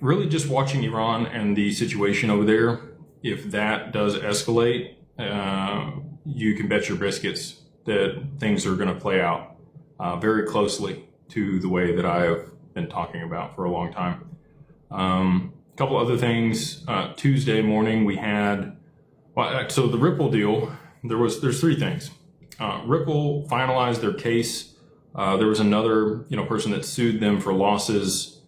Really just watching Iran and the situation over there. If that does escalate, you can bet your biscuits that things are going to play out very closely to the way that I have been talking about for a long time. A couple other things. Tuesday morning we had, so the Ripple deal, there's three things. Ripple finalized their case. There was another person that sued them for losses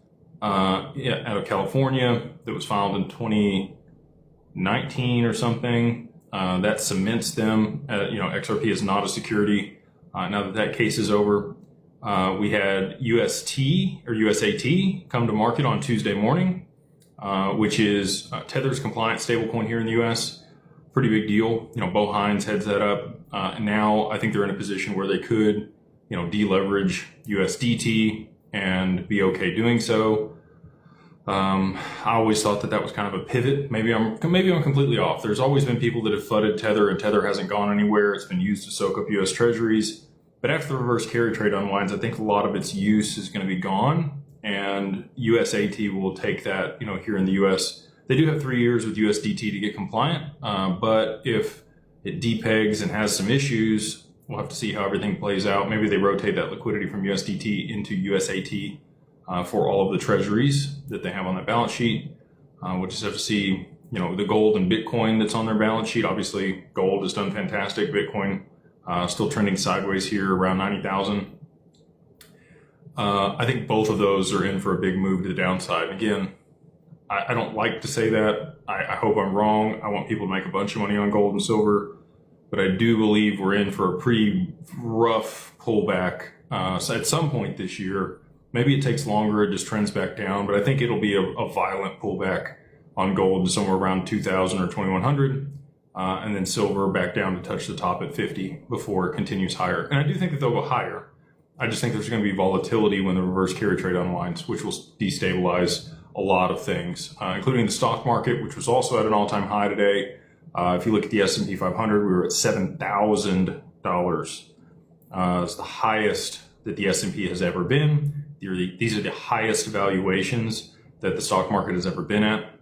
out of California that was filed in 2019 or something. That cements them. XRP is not a security. Now that that case is over, we had USAT come to market on Tuesday morning, which is Tether's compliant stablecoin here in the US. Pretty big deal. Bo Hines heads that up. And now I think they're in a position where they could, deleverage USDT and be okay doing so. I always thought that was kind of a pivot. Maybe I'm completely off. There's always been people that have flooded Tether, and Tether hasn't gone anywhere. It's been used to soak up US Treasuries. But after the reverse carry trade unwinds, I think a lot of its use is going to be gone, and USAT will take that. Here in the US, they do have 3 years with USDT to get compliant. But if it depegs and has some issues, we'll have to see how everything plays out. Maybe they rotate that liquidity from USDT into USAT for all of the treasuries that they have on that balance sheet. We'll just have to see, the gold and Bitcoin that's on their balance sheet. Obviously, gold has done fantastic. Bitcoin still trending sideways here around 90,000. I think both of those are in for a big move to the downside. Again, I don't like to say that. I hope I'm wrong. I want people to make a bunch of money on gold and silver, but I do believe we're in for a pretty rough pullback. So at some point this year, maybe it takes longer, it just trends back down, but I think it'll be a violent pullback on gold to somewhere around 2,000 or 2,100, and then silver back down to touch the top at 50 before it continues higher. And I do think that they'll go higher. I just think there's going to be volatility when the reverse carry trade unwinds, which will destabilize a lot of things, including the stock market, which was also at an all-time high today. If you look at the S&P 500, we were at $7,000. It's the highest that the S&P has ever been. These are the highest valuations that the stock market has ever been at.